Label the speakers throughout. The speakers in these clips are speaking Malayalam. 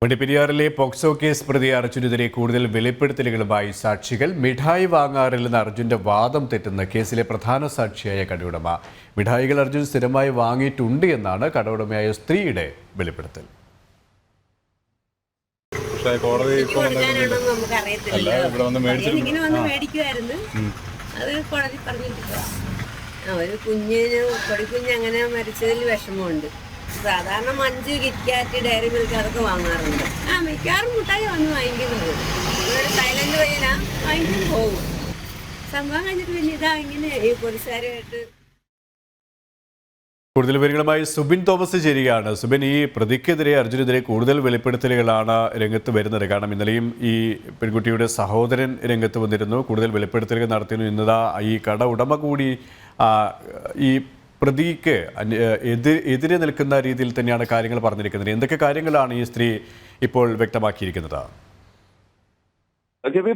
Speaker 1: വണ്ടിപ്പെരിയാറിലെ പോക്സോ കേസ് പ്രതി അർജുനെതിരെ കൂടുതൽ വെളിപ്പെടുത്തലുകളുമായി സാക്ഷികൾ. മിഠായി വാങ്ങാറില്ലെന്ന അർജുന്റെ വാദം തെറ്റുന്ന കേസിലെ പ്രധാന സാക്ഷിയായ കടയുടമ. മിഠായികൾ അർജുൻ സ്ഥിരമായി വാങ്ങിയിട്ടുണ്ട് എന്നാണ് കടയുടമയായ സ്ത്രീയുടെ വെളിപ്പെടുത്തൽ.
Speaker 2: അങ്ങനെ മരിച്ചതിൽ വിഷമമുണ്ട്. സാധാരണ മഞ്ച്, കിറ്റ്കാറ്റ്, ഡയറി മിൽക്ക് അതൊക്കെ വാങ്ങാറുണ്ട്. മിക്കവാറും മുട്ടായി വന്ന് വാങ്ങിക്കുന്നത്. ഇവിടെ സൈലന്റ് വഴിയാ വാങ്ങിക്കാൻ പോകും. സംഭവം കഴിഞ്ഞിട്ട് പിന്നെ ഇതാ ഇങ്ങനെ ഈ പോലീസുകാരുമായിട്ട്.
Speaker 1: കൂടുതൽ വിവരങ്ങളുമായി സുബിൻ തോമസ് ചേരുകയാണ്. സുബിൻ, ഈ പ്രതിക്കെതിരെ അർജുനെതിരെ കൂടുതൽ വെളിപ്പെടുത്തലുകളാണ് രംഗത്ത് വരുന്നത്. കാരണം ഇന്നലെയും ഈ പെൺകുട്ടിയുടെ സഹോദരൻ രംഗത്ത് വന്നിരുന്നു, കൂടുതൽ വെളിപ്പെടുത്തലുകൾ നടത്തിയിരുന്നു. ഇന്നതാ ഈ കട ഉടമ കൂടി ഈ പ്രതിക്ക് എതിരെ നിൽക്കുന്ന രീതിയിൽ തന്നെയാണ് കാര്യങ്ങൾ പറഞ്ഞിരിക്കുന്നത്. എന്തൊക്കെ കാര്യങ്ങളാണ് ഈ സ്ത്രീ ഇപ്പോൾ വ്യക്തമാക്കിയിരിക്കുന്നത്?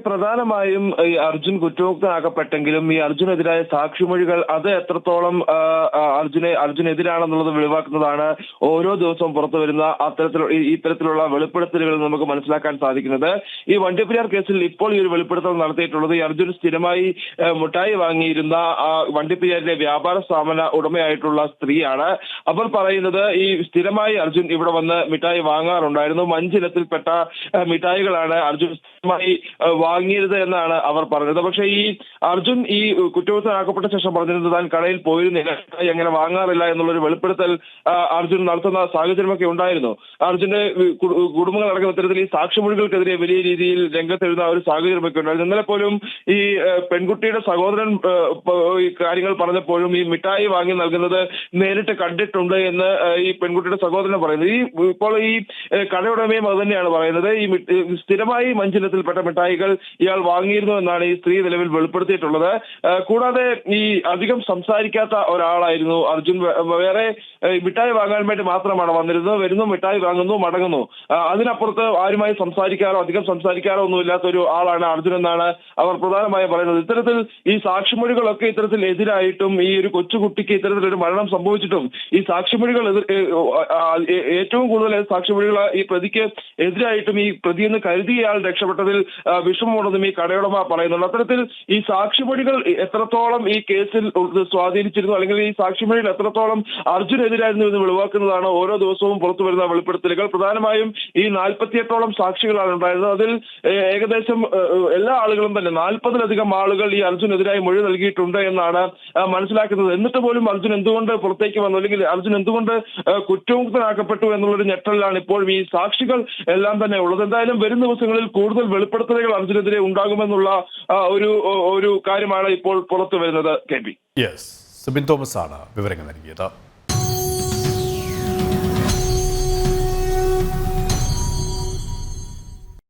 Speaker 3: പ്രധാനമായും ഈ അർജുൻ കുറ്റമുക്തനാക്കപ്പെട്ടെങ്കിലും ഈ അർജുനെതിരായ സാക്ഷിമൊഴികൾ അത് എത്രത്തോളം അർജുനെതിരാണെന്നുള്ളത് വെളിവാക്കുന്നതാണ് ഓരോ ദിവസവും പുറത്തു വരുന്ന ഇത്തരത്തിലുള്ള വെളിപ്പെടുത്തലുകൾ നമുക്ക് മനസ്സിലാക്കാൻ സാധിക്കുന്നത്. ഈ വണ്ടിപ്പെരിയാർ കേസിൽ ഇപ്പോൾ ഈ ഒരു വെളിപ്പെടുത്തൽ നടത്തിയിട്ടുള്ളത് ഈ അർജുൻ സ്ഥിരമായി മുട്ടായി വാങ്ങിയിരുന്ന വണ്ടിപ്പെരിയാറിലെ വ്യാപാര സ്ഥാപന ഉടമയായിട്ടുള്ള സ്ത്രീയാണ്. അവർ പറയുന്നത് ഈ സ്ഥിരമായി അർജുൻ ഇവിടെ വന്ന് മിഠായി വാങ്ങാറുണ്ടായിരുന്നു. മഞ്ചിനത്തിൽപ്പെട്ട മിഠായികളാണ് അർജുൻ സ്ഥിരമായി വാങ്ങിയത് എന്നാണ് അവർ പറഞ്ഞത്. പക്ഷേ ഈ അർജുൻ ഈ കുറ്റവിമുക്തനാക്കപ്പെട്ട ശേഷം പറഞ്ഞിരുന്നത് താൻ കടയിൽ പോയിരുന്നില്ല, അങ്ങനെ വാങ്ങാറില്ല എന്നുള്ളൊരു വെളിപ്പെടുത്തൽ അർജുൻ നടത്തുന്ന സാഹചര്യമൊക്കെ ഉണ്ടായിരുന്നു. അർജുന്റെ കുടുംബങ്ങളടക്കം ഇത്തരത്തിൽ ഈ സാക്ഷിമൊഴികൾക്കെതിരെ വലിയ രീതിയിൽ രംഗത്തെഴുതുന്ന ഒരു സാഹചര്യമൊക്കെ ഉണ്ടായിരുന്നു. ഇന്നലെ പോലും ഈ പെൺകുട്ടിയുടെ സഹോദരൻ ഈ കാര്യങ്ങൾ പറഞ്ഞപ്പോഴും ഈ മിഠായി വാങ്ങി നൽകുന്നത് നേരിട്ട് കണ്ടിട്ടുണ്ട് എന്ന് ഈ പെൺകുട്ടിയുടെ സഹോദരൻ പറയുന്നത്. ഇപ്പോൾ ഈ കടയുടമയും അത് തന്നെയാണ് പറയുന്നത്. ഈ സ്ഥിരമായി മഞ്ചിനത്തിൽപ്പെട്ട മിഠായികൾ ഇയാൾ വാങ്ങിയിരുന്നു എന്നാണ് ഈ സ്ത്രീ നിലവിൽ വെളിപ്പെടുത്തിയിട്ടുള്ളത്. കൂടാതെ ഈ അധികം സംസാരിക്കാത്ത ഒരാളായിരുന്നു അർജുൻ. വേറെ മിഠായി വാങ്ങാൻ വേണ്ടി മാത്രമാണ് വന്നിരുന്നത്. വരുന്നു, മിഠായി വാങ്ങുന്നു, മടങ്ങുന്നു. അതിനപ്പുറത്ത് ആരുമായി അധികം സംസാരിക്കാറോ ഒന്നും ഇല്ലാത്ത ഒരു ആളാണ് അർജുൻ എന്നാണ് അവർ പ്രധാനമായും പറയുന്നത്. ഇത്തരത്തിൽ ഈ സാക്ഷിമൊഴികളൊക്കെ ഇത്തരത്തിൽ എതിരായിട്ടും ഈ ഒരു കൊച്ചുകുട്ടിക്ക് ഇത്തരത്തിലൊരു മരണം സംഭവിച്ചിട്ടും ഈ സാക്ഷിമൊഴികൾ ഏറ്റവും കൂടുതൽ സാക്ഷിമൊഴികൾ ഈ പ്രതിക്ക് എതിരായിട്ടും ഈ പ്രതിയെന്ന് കരുതിയയാൾ രക്ഷപ്പെട്ടതിൽ വിഷമമുണ്ടെന്നും ഈ കടയുടമ പറയുന്നുണ്ട്. അത്തരത്തിൽ ഈ സാക്ഷിമൊഴികൾ എത്രത്തോളം ഈ കേസിൽ സ്വാധീനിച്ചിരുന്നു, അല്ലെങ്കിൽ ഈ സാക്ഷിമൊഴികൾ എത്രത്തോളം അർജുനെതിരായിരുന്നു എന്ന് വെളിവാക്കുന്നതാണ് ഓരോ ദിവസവും പുറത്തു വരുന്ന വെളിപ്പെടുത്തലുകൾ. പ്രധാനമായും ഈ 48ഓളം സാക്ഷികളാണ് ഉണ്ടായിരുന്നത്. അതിൽ ഏകദേശം എല്ലാ ആളുകളും തന്നെ 40-ലധികം ആളുകൾ ഈ അർജുനെതിരായി മൊഴി നൽകിയിട്ടുണ്ട് എന്നാണ് മനസ്സിലാക്കുന്നത്. എന്നിട്ട് പോലും അർജുൻ എന്തുകൊണ്ട് പുറത്തേക്ക് വന്നു, അല്ലെങ്കിൽ അർജുൻ എന്തുകൊണ്ട് കുറ്റമുക്തനാക്കപ്പെട്ടു എന്നുള്ളൊരു ഞെട്ടലിലാണ് ഇപ്പോഴും ഈ സാക്ഷികൾ എല്ലാം തന്നെ ഉള്ളത്. എന്തായാലും വരും ദിവസങ്ങളിൽ കൂടുതൽ വെളിപ്പെടുത്തലുകൾ അർജുനെതിരെ ഉണ്ടാകുമെന്നുള്ള ഒരു കാര്യമാണ് ഇപ്പോൾ പുറത്തു വരുന്നത്.
Speaker 1: യെസ്, സുബിൻ തോമസ് ആണ് വിവരങ്ങൾ നൽകിയത്.